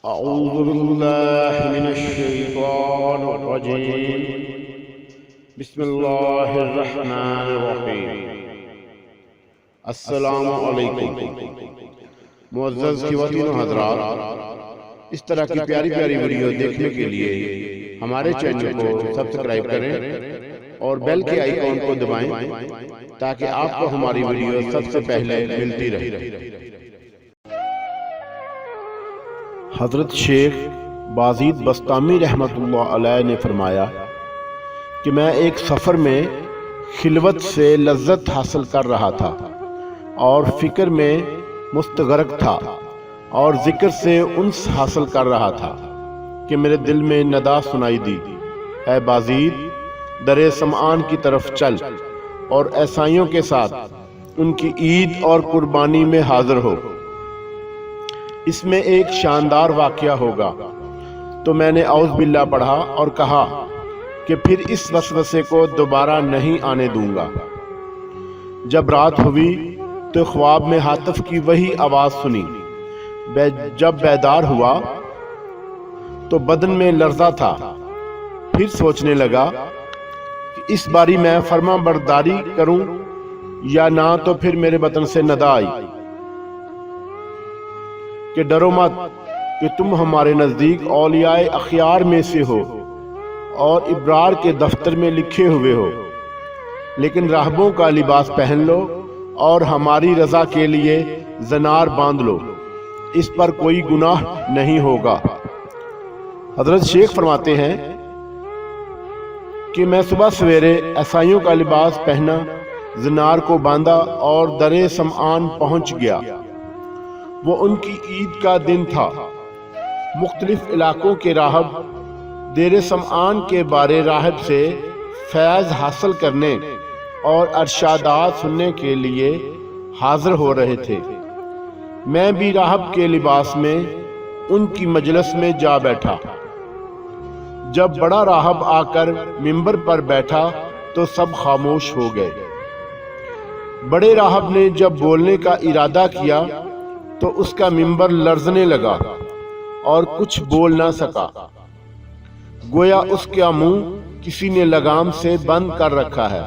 أعوذ بالله من الشيطان الرجيم بسم الله الرحمن الرحیم۔ السلام علیکم معزز خواتین و حضرات، اس طرح کی پیاری پیاری ویڈیو دیکھنے کے لیے ہمارے چینل کو سبسکرائب کریں اور بیل کے آئیکن کو دبائیں تاکہ آپ کو ہماری ویڈیو سب سے پہلے ملتی رہے۔ حضرت شیخ بازید بسطامی رحمۃ اللہ علیہ نے فرمایا کہ میں ایک سفر میں خلوت سے لذت حاصل کر رہا تھا اور فکر میں مستغرق تھا اور ذکر سے انس حاصل کر رہا تھا کہ میرے دل میں ندا سنائی دی، اے بازید، در سمعان کی طرف چل اور عیسائیوں کے ساتھ ان کی عید اور قربانی میں حاضر ہو، اس میں ایک شاندار واقعہ ہوگا۔ تو میں نے اعوذ باللہ پڑھا اور کہا کہ پھر اس وسوسے کو دوبارہ نہیں آنے دوں گا۔ جب رات ہوئی تو خواب میں ہاتف کی وہی آواز سنی۔ جب بیدار ہوا تو بدن میں لرزہ تھا۔ پھر سوچنے لگا کہ اس باری میں فرما برداری کروں یا نہ، تو پھر میرے بدن سے ندا آئی کہ ڈرو مت کہ تم ہمارے نزدیک اولیاء اخیار میں سے ہو اور ابرار کے دفتر میں لکھے ہوئے ہو، لیکن راہبوں کا لباس پہن لو اور ہماری رضا کے لیے زنار باندھ لو، اس پر کوئی گناہ نہیں ہوگا۔ حضرت شیخ فرماتے ہیں کہ میں صبح سویرے عیسائیوں کا لباس پہنا، زنار کو باندھا اور در سمعان پہنچ گیا۔ وہ ان کی عید کا دن تھا۔ مختلف علاقوں کے راہب دیر سمعان کے بارے راہب سے فیض حاصل کرنے اور ارشادات سننے کے لیے حاضر ہو رہے تھے۔ میں بھی راہب کے لباس میں ان کی مجلس میں جا بیٹھا۔ جب بڑا راہب آ کر منبر پر بیٹھا تو سب خاموش ہو گئے۔ بڑے راہب نے جب بولنے کا ارادہ کیا تو اس کا منبر لرزنے لگا اور کچھ بول نہ سکا، گویا اس کا منہ کسی نے لگام سے بند کر رکھا ہے۔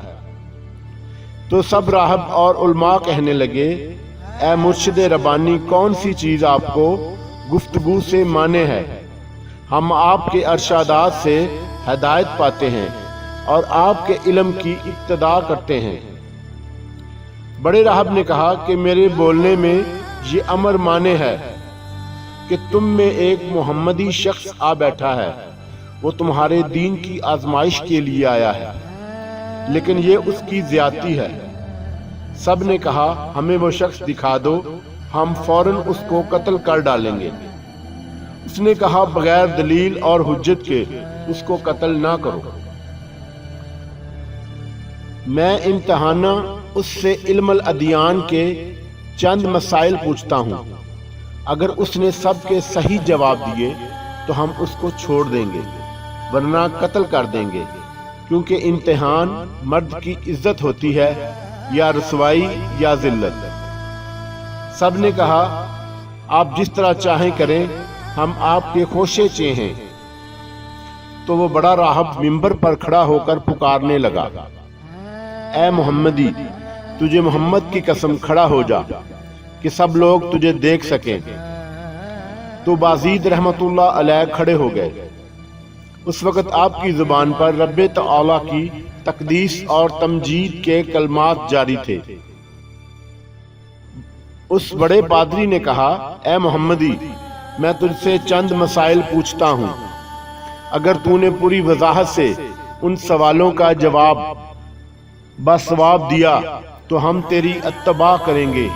تو سب راہب اور علماء کہنے لگے، اے مرشد ربانی، کون سی چیز آپ کو گفتگو سے مانے ہے؟ ہم آپ کے ارشادات سے ہدایت پاتے ہیں اور آپ کے علم کی اقتداء کرتے ہیں۔ بڑے راہب نے کہا کہ میرے بولنے میں یہ امر مانے ہے کہ تم میں ایک محمدی شخص آ بیٹھا ہے، وہ تمہارے دین کی آزمائش کے لیے آیا ہے، لیکن یہ اس کی زیادتی ہے۔ سب نے کہا، ہمیں وہ شخص دکھا دو، ہم فوراً اس کو قتل کر ڈالیں گے۔ اس نے کہا، بغیر دلیل اور حجت کے اس کو قتل نہ کرو۔ میں امتحانہ اس سے علم الادیان کے چند مسائل پوچھتا ہوں، اگر اس نے سب کے صحیح جواب دیے تو ہم اس کو چھوڑ دیں گے، ورنہ قتل کر دیں گے، کیونکہ امتحان مرد کی عزت ہوتی ہے یا رسوائی یا ذلت۔ سب نے کہا، آپ جس طرح چاہیں کریں، ہم آپ کے خوشے چے ہیں۔ تو وہ بڑا راہب منبر پر کھڑا ہو کر پکارنے لگا، اے محمدی، تجھے محمد کی قسم کھڑا ہو جا کہ سب لوگ تجھے دیکھ سکیں۔ تو بازید رحمت اللہ علیہ کھڑے ہو گئے۔ اس وقت آپ کی زبان پر رب تعالیٰ کی تقدیس اور تمجید کے کلمات جاری تھے۔ اس بڑے پادری نے کہا، اے محمدی، میں تجھ سے چند مسائل پوچھتا ہوں، اگر تو نے پوری وضاحت سے ان سوالوں کا جواب بصواب دیا تو ہم تیری اتباع کریں گے،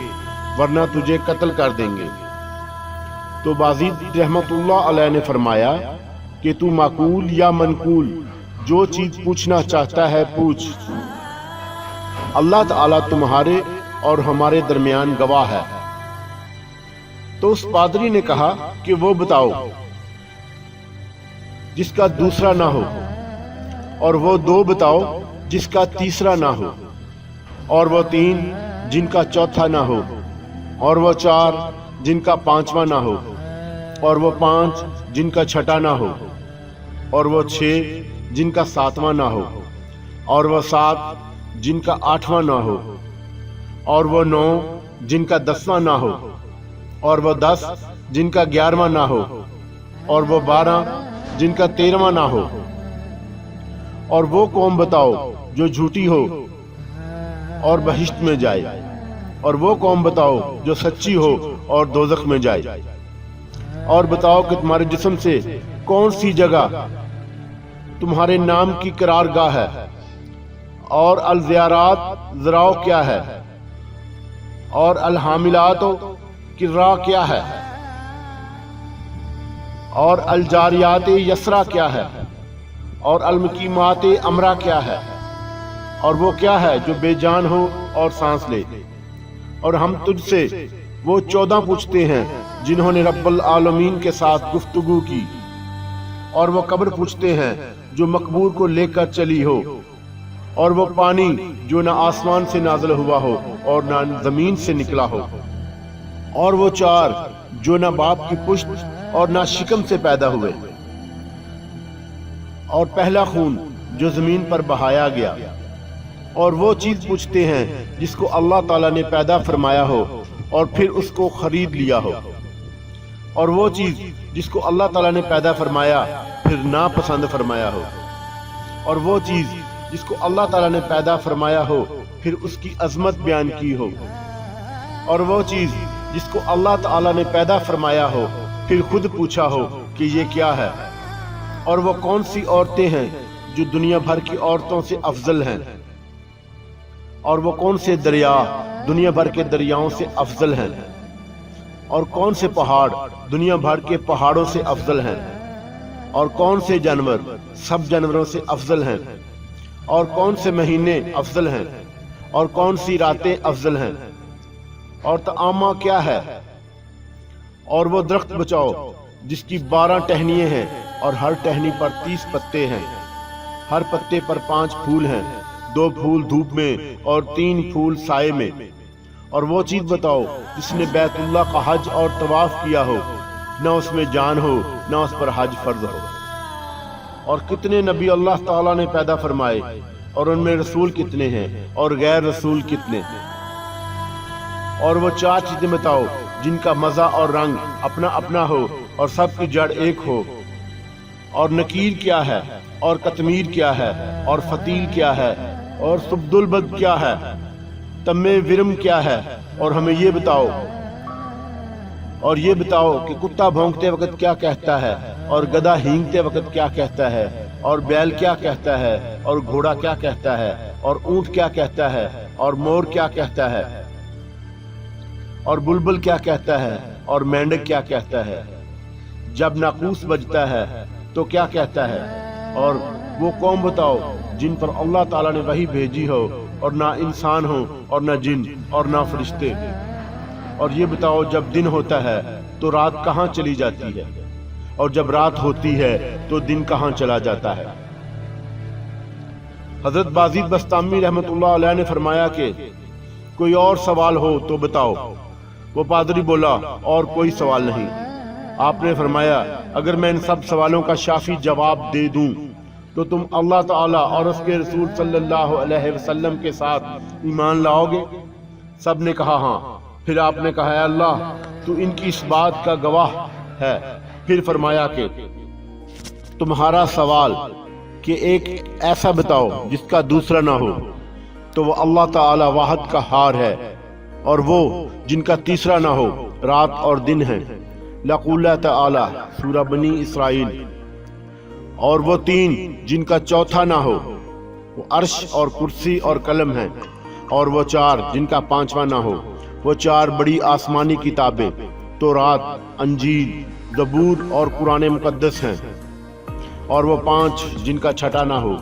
ورنہ تجھے قتل کر دیں گے۔ تو بازید رحمت اللہ علیہ نے فرمایا کہ تو معقول یا منقول جو چیز پوچھنا چاہتا ہے پوچھ، اللہ تعالیٰ تمہارے اور ہمارے درمیان گواہ ہے۔ تو اس پادری نے کہا کہ وہ بتاؤ جس کا دوسرا نہ ہو، اور وہ دو بتاؤ جس کا تیسرا نہ ہو، اور وہ تین جن کا چوتھا نہ ہو، اور وہ چار جن کا پانچواں نہ ہو، اور وہ 5 جن کا چھٹا نہ ہو، اور وہ 6 جن کا 7واں نہ ہو، اور وہ 7 جن کا 8واں نہ ہو، اور وہ 9 جن کا 10واں نہ ہو، اور وہ 10 جن کا 11واں نہ ہو، اور وہ 12 جن کا 13واں نہ ہو۔ اور وہ قوم بتاؤ جو جھوٹی ہو اور بہشت میں جائے، اور وہ قوم بتاؤ جو سچی ہو اور دوزخ میں جائے۔ اور بتاؤ کہ تمہارے جسم سے کون سی جگہ تمہارے نام کی قرار گاہ ہے، اور الزیارات ذراع کیا ہے، اور الحاملات کرا کیا ہے، اور الجاریات یسرا کیا ہے، اور المقیمات امرا کیا ہے، اور وہ کیا ہے جو بے جان ہو اور سانس لے۔ اور ہم تجھ سے وہ 14 پوچھتے ہیں جنہوں نے رب العالمین کے ساتھ گفتگو کی، اور وہ قبر پوچھتے ہیں جو مقبور کو لے کر چلی ہو، اور وہ پانی جو نہ آسمان سے نازل ہوا ہو اور نہ زمین سے نکلا ہو، اور وہ 4 جو نہ باپ کی پشت اور نہ شکم سے پیدا ہوئے، اور پہلا خون جو زمین پر بہایا گیا، اور وہ چیز پوچھتے ہیں جس کو اللہ تعالیٰ نے پیدا فرمایا ہو اور پھر اس کو خرید لیا ہو، اور وہ چیز جس کو اللہ تعالیٰ نے پیدا فرمایا پھر ناپسند فرمایا ہو، اور وہ چیز جس کو اللہ تعالیٰ نے پیدا فرمایا ہو پھر اس کی عظمت بیان کی ہو، اور وہ چیز جس کو اللہ تعالیٰ نے پیدا فرمایا ہو پھر خود پوچھا ہو کہ یہ کیا ہے، اور وہ کون سی عورتیں ہیں جو دنیا بھر کی عورتوں سے افضل ہیں، اور وہ کون سے دریا دنیا بھر کے دریاؤں سے افضل ہیں، اور کون سے پہاڑ دنیا بھر کے پہاڑوں سے افضل ہیں، اور کون سے جانور سب جانوروں سے افضل ہیں، اور کون سے مہینے افضل ہیں، اور کون سی راتیں افضل ہیں، اور طعامہ کیا ہے، اور وہ درخت بچاؤ جس کی 12 ٹہنیاں ہیں اور ہر ٹہنی پر 30 پتے ہیں، ہر پتے پر 5 پھول ہیں، 2 پھول دھوپ میں اور 3 پھول سائے میں۔ اور وہ چیز بتاؤ جس نے بیت اللہ کا حج اور طواف کیا ہو، نہ اس میں جان ہو نہ اس پر حج فرض ہو۔ اور کتنے نبی اللہ تعالیٰ نے پیدا فرمائے، اور ان میں رسول کتنے ہیں اور غیر رسول کتنے ہیں۔ اور وہ 4 چیزیں بتاؤ جن کا مزہ اور رنگ اپنا اپنا ہو اور سب کی جڑ ایک ہو، اور نکیر کیا ہے، اور قطمیر کیا ہے، اور فتیل کیا ہے، اور سبد البد کیا ہے، تم ورم کیا ہے، اور ہمیں یہ بتاؤ، اور یہ بتاؤ کہ کتا بھونکتے وقت کیا کہتا ہے، اور گدھا ہینگتے وقت کیا کہتا ہے، اور بیل کیا کہتا ہے، اور گھوڑا کیا کہتا ہے، اور اونٹ کیا کہتا ہے، اور مور کیا کہتا ہے، اور بلبل کیا کہتا ہے، اور مینڈک کیا کہتا ہے، جب ناقوس بجتا ہے تو کیا کہتا ہے۔ اور وہ قوم بتاؤ جن پر اللہ تعالیٰ نے وحی بھیجی ہو، اور نہ انسان ہو اور نہ جن اور نہ فرشتے۔ اور یہ بتاؤ جب دن ہوتا ہے تو رات کہاں چلی جاتی ہے، اور جب رات ہوتی ہے تو دن کہاں چلا جاتا ہے۔ حضرت بازید بسطامی رحمۃ اللہ علیہ نے فرمایا کہ کوئی اور سوال ہو تو بتاؤ۔ وہ پادری بولا اور کوئی سوال نہیں۔ آپ نے فرمایا اگر میں ان سب سوالوں کا شافی جواب دے دوں تو تم اللہ تعالیٰ اور اس کے رسول صلی اللہ علیہ وسلم کے ساتھ ایمان لاؤ گے؟ سب نے کہا ہاں۔ پھر آپ نے کہا اے اللہ تو ان کی اس بات کا گواہ ہے۔ پھر فرمایا کہ تمہارا سوال کہ ایک ایسا بتاؤ جس کا دوسرا نہ ہو، تو وہ اللہ تعالیٰ واحد کا ہار ہے، اور وہ جن کا تیسرا نہ ہو رات اور دن ہے۔ لقول تعالیٰ سورہ بنی اسرائیل۔ اور وہ 3 جن کا چوتھا نہ ہو، وہ عرش اور کرسی اور قلم ہیں۔ اور وہ 4 جن کا 5واں نہ ہو، وہ 4 بڑی آسمانی کتابیں تورات، انجیل، زبور اور قرآن مقدس ہیں۔ اور وہ 5 جن کا چھٹا نہ ہو،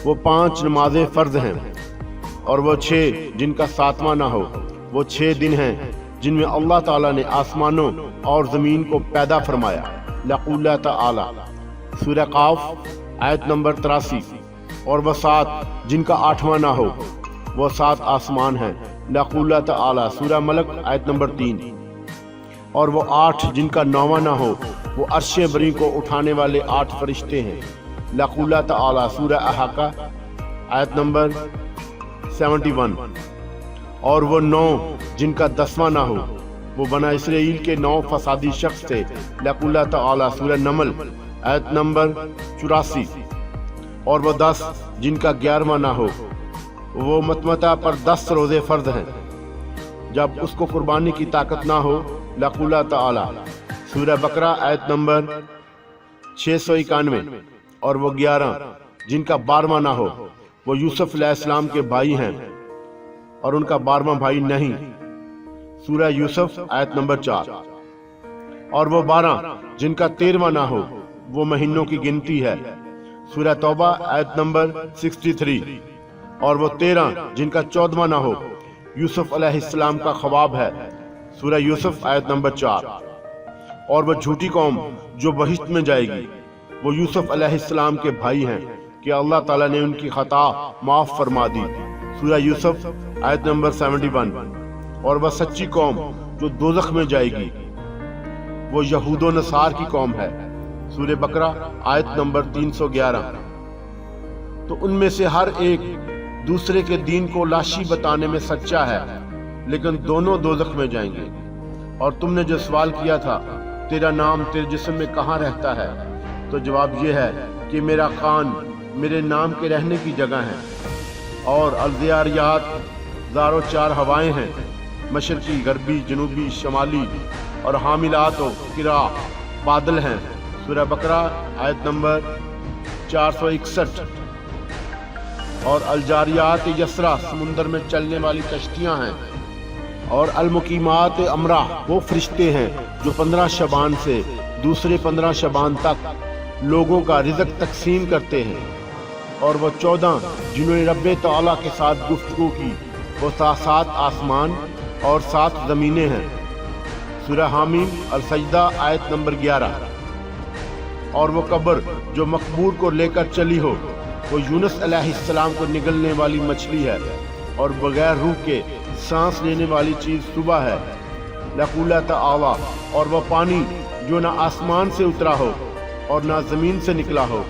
وہ 5 نمازیں فرض ہیں۔ اور وہ 6 جن کا 7واں نہ ہو، وہ 6 دن ہیں جن میں اللہ تعالیٰ نے آسمانوں اور زمین کو پیدا فرمایا۔ لقول تعالیٰ سورہ قاف آیت نمبر 83۔ اور وہ 7 جن کا 8واں نہ ہو، وہ 7 آسمان ہیں۔ لقول تعالیٰ سورہ ملک آیت نمبر 3۔ اور وہ 8 جن کا 9واں نہ ہو، وہ عرش بری کو اٹھانے والے 8 فرشتے ہیں۔ یقول تعالی سورہ احاقہ آیت نمبر 71۔ اور وہ 9 جن کا 10واں نہ ہو، وہ بنا اسرائیل کے 9 فسادی شخص تھے۔ یقول تعالی سورہ نمل آیت نمبر 84۔ اور وہ 10 جن کا 11واں نہ ہو، وہ متمتع پر 10 روزے فرض ہیں جب اس کو قربانی کی طاقت نہ ہو۔ یقول تعالی سورہ بقرہ آیت نمبر 691۔ اور وہ 11 جن کا 12واں نہ ہو، وہ یوسف علیہ السلام کے بھائی ہیں اور ان کا 12واں بھائی نہیں۔ سورہ یوسف آیت نمبر 4۔ اور وہ 12 جن کا 13واں نہ ہو، وہ مہینوں کی گنتی ہے۔ سورہ توبہ آیت نمبر 63۔ اور وہ 13 جن کا 14واں نہ ہو، یوسف علیہ السلام کا خواب ہے۔ سورہ یوسف آیت نمبر 4۔ اور وہ جھوٹی قوم جو بہشت میں جائے گی، وہ یوسف علیہ السلام کے بھائی ہیں کہ اللہ تعالیٰ نے ان کی خطا معاف فرما دی۔ سورہ یوسف آیت نمبر 71۔ اور وہ سچی قوم جو دوزخ میں جائے گی، وہ یہود و نصار کی قوم ہے۔ سورہ بقرہ آیت نمبر 311۔ تو ان میں سے ہر ایک دوسرے کے دین کو لاشی بتانے میں سچا ہے، لیکن دونوں دوزخ میں جائیں گے۔ اور تم نے جو سوال کیا تھا تیرا نام تیرے جسم میں کہاں رہتا ہے، تو جواب یہ ہے کہ میرا کان میرے نام کے رہنے کی جگہ ہے، اور الذاریات زار و 4 ہوائیں ہیں، مشرقی، غربی، جنوبی، شمالی، اور حاملات و قرا بادل ہیں۔ سورہ بقرہ آیت نمبر 461۔ اور الجاریات یسرا سمندر میں چلنے والی کشتیاں ہیں، اور المقیمات امرا وہ فرشتے ہیں جو 15 شعبان سے دوسرے 15 شعبان تک لوگوں کا رزق تقسیم کرتے ہیں۔ اور وہ 14 جنہوں نے رب تعالیٰ کے ساتھ گفتگو کی، وہ 7 آسمان اور 7 زمینیں ہیں۔ سورہ حامیم السجدہ آیت نمبر 11۔ اور وہ قبر جو مقبور کو لے کر چلی ہو، وہ یونس علیہ السلام کو نگلنے والی مچھلی ہے، اور بغیر روح کے سانس لینے والی چیز صبح ہے۔ یقول تعالی اور وہ پانی جو نہ آسمان سے اترا ہو اور نہ زمین سے نکلا ہو،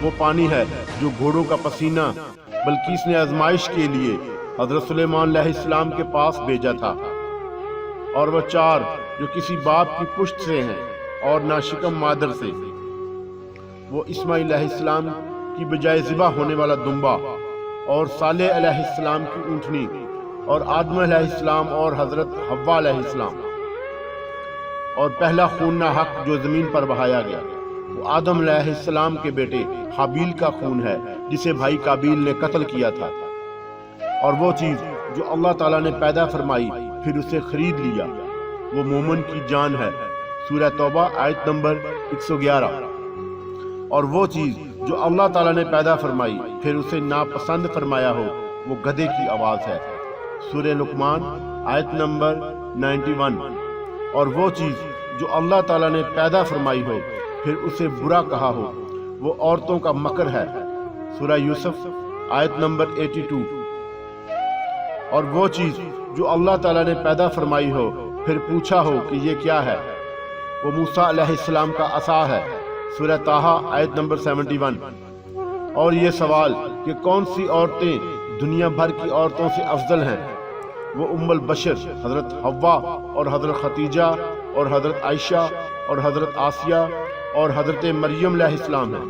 وہ پانی ہے جو گھوڑوں کا پسینہ بلقیس نے آزمائش کے لیے حضرت سلیمان علیہ السلام کے پاس بھیجا تھا۔ اور وہ 4 جو کسی باپ کی پشت سے ہیں اور نہ شکم مادر سے، وہ اسماعیل علیہ السلام کی بجائے ذبح ہونے والا دمبا، اور صالح علیہ السلام کی اونٹنی، اور آدم علیہ السلام اور حضرت حوا علیہ السلام۔ اور پہلا خون نہ حق جو زمین پر بہایا گیا، وہ آدم علیہ السلام کے بیٹے حابیل کا خون ہے، جسے بھائی قابیل نے قتل کیا تھا۔ اور وہ چیز جو اللہ تعالیٰ نے پیدا فرمائی پھر اسے خرید لیا، وہ مومن کی جان ہے۔ سورہ توبہ آیت نمبر 111۔ اور وہ چیز جو اللہ تعالیٰ نے پیدا فرمائی پھر اسے ناپسند فرمایا ہو، وہ گدھے کی آواز ہے۔ سورہ لقمان آیت نمبر 91۔ اور وہ چیز جو اللہ تعالیٰ نے پیدا فرمائی ہو پھر اسے برا کہا ہو، وہ عورتوں کا مکر ہے۔ سورہ یوسف آیت نمبر 82۔ اور وہ چیز جو اللہ تعالیٰ نے پیدا فرمائی ہو پھر پوچھا ہو کہ یہ کیا ہے، وہ موسیٰ علیہ السلام کا عصا ہے۔ سورہ طٰہٰ آیت نمبر 71۔ اور یہ سوال کہ کون سی عورتیں دنیا بھر کی عورتوں سے افضل ہیں، وہ ام البشر حضرت حوا اور حضرت خدیجہ اور حضرت عائشہ اور حضرت آسیہ اور حضرت مریم علیہ السلام ہیں۔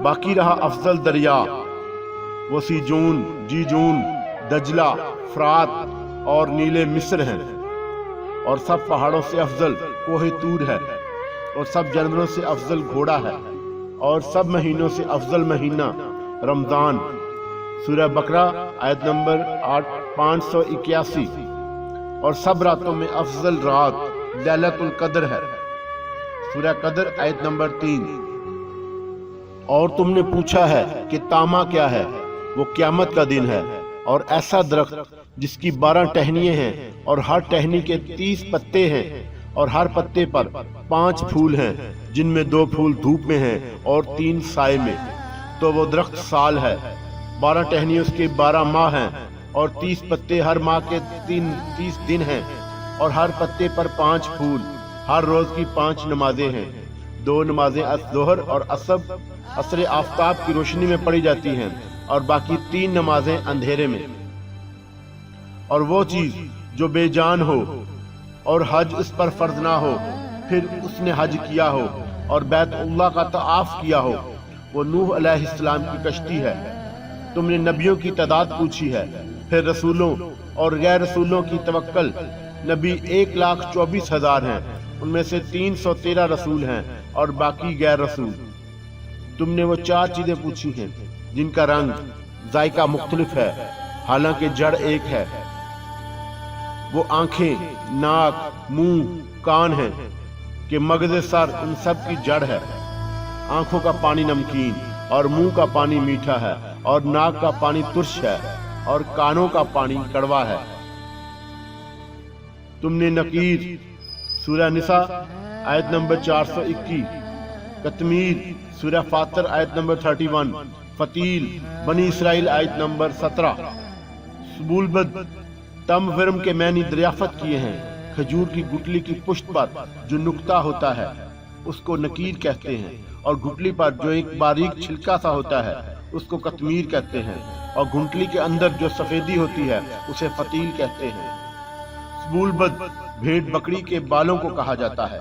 باقی رہا افضل دریا، وہ سیجون، جیجون، دجلہ، فرات اور نیل مصر ہیں۔ اور سب پہاڑوں سے افضل کوہ طور ہے، اور سب جانوروں سے افضل گھوڑا ہے، اور سب مہینوں سے افضل مہینہ رمضان۔ سورہ بقرہ آیت نمبر 581۔ اور سب راتوں میں افضل رات لیلۃ القدر ہے۔ سورہ قدر آیت نمبر 3۔ اور تم نے پوچھا ہے کہ تامہ کیا ہے، وہ قیامت کا دن ہے، اور ایسا درخت جس کی 12 ٹہنیاں ہیں، اور ہر ٹہنی کے 30 پتے ہیں، اور ہر پتے پر 5 پھول ہیں، جن میں 2 پھول دھوپ میں ہیں اور 3 سائے میں، تو وہ درخت سال ہے۔ 12 ٹہنی اس کے 12 ماہ ہیں، اور 30 پتے ہر ماہ کے 30 دن ہیں، اور ہر پتے پر 5 پھول، ہر روز کی 5 نمازیں ہیں، 2 نمازیں ظہر اور عصر آفتاب کی روشنی میں پڑھی جاتی ہیں اور باقی 3 نمازیں اندھیرے میں۔ اور وہ چیز جو بے جان ہو اور حج اس پر فرض نہ ہو، پھر اس نے حج کیا ہو اور بیت اللہ کا طواف کیا ہو، وہ نوح علیہ السلام کی کشتی ہے۔ تم نے نبیوں کی تعداد پوچھی ہے، پھر رسولوں اور غیر رسولوں کی توکل۔ نبی 1,24,000 ہیں، ان میں سے 313 رسول ہیں اور باقی غیر رسول۔ تم نے وہ 4 چیزیں پوچھی ہیں جن کا رنگ ذائقہ مختلف ہے حالانکہ جڑ ایک ہے۔ وہ آنکھیں، ناک، منہ، کان ہیں کہ مغز سر ان سب کی جڑ ہے۔ آنکھوں کا پانی نمکین اور منہ کا پانی میٹھا ہے اور ناک کا پانی ترش ہے اور کانوں کا پانی کڑوا ہے۔ تم نے نقیر سورہ نساء آیت نمبر 421، قطمیر سورہ فاطر آیت نمبر 31، فتیل بنی اسرائیل آیت نمبر 17، سبولبد تم ورم کے معنی دریافت کیے ہیں۔ کھجور کی گٹلی کی پشت پر جو نقطہ ہوتا ہے اس کو نقیر کہتے ہیں، اور گٹلی پر جو ایک باریک چھلکا سا ہوتا ہے اس کو قطمیر کہتے ہیں، اور گھنٹلی کے اندر جو سفیدی ہوتی ہے اسے فتیل کہتے ہیں۔ سبولبد بھیڑ بکری کے بالوں کو کہا جاتا ہے۔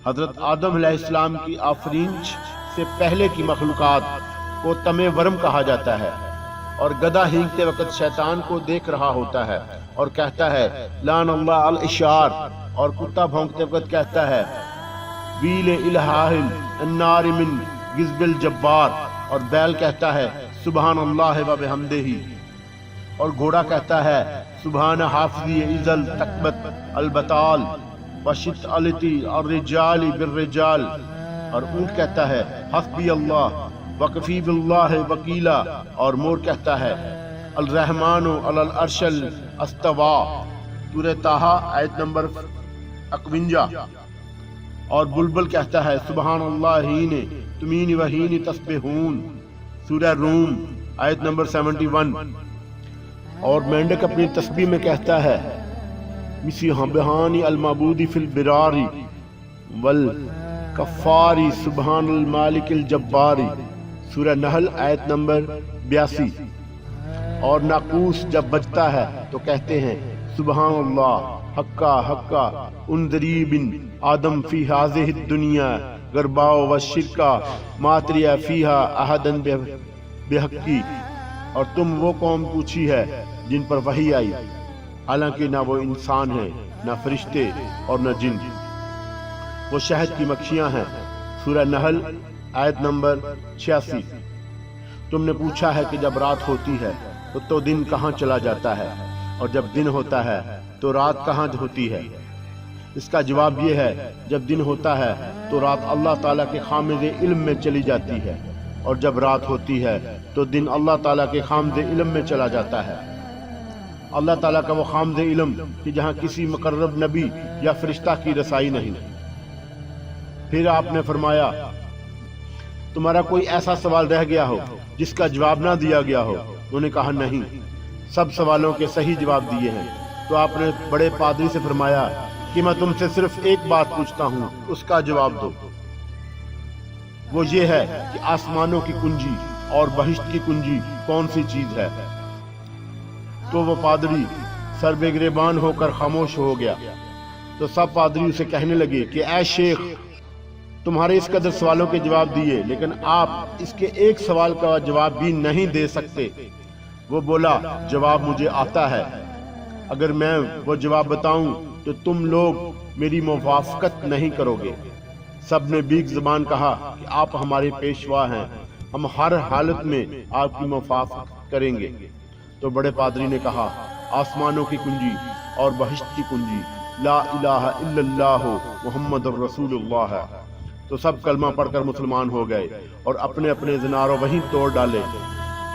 حضرت آدم علیہ السلام کی آفرینش سے پہلے کی مخلوقات کو تمے ورم کہا جاتا ہے، اور گدھا ہینگتے وقت شیطان کو دیکھ رہا ہوتا ہے اور کہتا ہے لعن اللہ الاشار، اور کتا بھونکتے وقت کہتا ہے ویل الہاہل النار من غضب الجبار، اور بیل کہتا ہے سبحان اللہ و بحمدہ، اور گھوڑا کہتا ہے سبحان حافظی ازل تکبت البطال وشت علتی الرجال بالرجال، اور اونٹ کہتا ہے حسبی اللہ وکفی باللہ وکیلا، اور مور کہتا ہے الرحمن علی العرش استوى، سورہ طٰہٰ آیت نمبر 51، اور بلبل کہتا ہے سبحان اللہ حین تمین و حین تسبحون، سورہ روم آیت نمبر 71، اور مینڈک اپنی تسبیح میں کہتا ہے مسبحانی المعبود فی البراری والکفاری سبحان المالک الجباری، سورہ نحل آیت نمبر 82، اور ناقوس جب بجتا ہے تو کہتے ہیں سبحان اللہ حقا حقا انذری بن آدم فی ہذہ الدنیا غربا و شرکا ماتریا فیہا احدن بحقی، اور تم وہ قوم پوچھی ہے جن پر وحی آئی حالانکہ نہ وہ انسان ہیں نہ فرشتے اور نہ جن، وہ شہد کی مکھیاں ہیں، سورہ نحل آیت نمبر 86۔ تم نے پوچھا ہے کہ جب رات ہوتی ہے تو دن کہاں چلا جاتا ہے، اور جب دن ہوتا ہے تو رات کہاں ہوتی ہے؟ اس کا جواب یہ ہے جب دن ہوتا ہے تو رات اللہ تعالیٰ کے خامد علم میں چلی جاتی ہے، اور جب رات ہوتی ہے تو دن اللہ تعالیٰ کے خامد علم میں چلا جاتا ہے۔ اللہ تعالیٰ کا وہ خامد علم کہ جہاں کسی مقرب نبی یا فرشتہ کی رسائی نہیں۔ پھر آپ نے فرمایا تمہارا کوئی ایسا سوال رہ گیا ہو جس کا جواب نہ دیا گیا ہو؟ انہوں نے کہا نہیں، سب سوالوں کے صحیح جواب دیے ہیں۔ تو آپ نے بڑے پادری سے فرمایا کہ میں تم سے صرف ایک بات پوچھتا ہوں، اس کا جواب دو۔ وہ یہ ہے کہ آسمانوں کی کنجی اور بہشت کی کنجی کون سی چیز ہے؟ تو وہ پادری سر بے گریبان ہو کر خاموش ہو گیا۔ تو سب پادری اسے کہنے لگے کہ اے شیخ، تمہارے اس قدر سوالوں کے جواب دیے لیکن آپ اس کے ایک سوال کا جواب بھی نہیں دے سکتے۔ وہ بولا جواب مجھے آتا ہے، اگر میں وہ جواب بتاؤں تو تم لوگ میری موافقت نہیں کرو گے۔ سب نے بیک زبان کہا کہ آپ ہمارے پیشوا ہیں، ہم ہر حالت میں آپ کی موافقت کریں گے۔ تو بڑے پادری نے کہا آسمانوں کی کنجی اور بہشت کی کنجی لا الہ الا اللہ محمد الرسول اللہ ہے۔ تو سب کلمہ پڑھ کر مسلمان ہو گئے اور اپنے اپنے زناروں وہیں توڑ ڈالے۔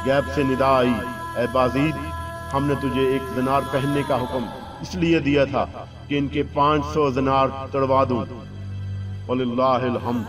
غیب سے ندا آئی اے بازید، ہم نے تجھے ایک زنار پہننے کا حکم اس لیے دیا تھا کہ ان کے 500 زنار تڑوا دوں۔ وللہ الحمد۔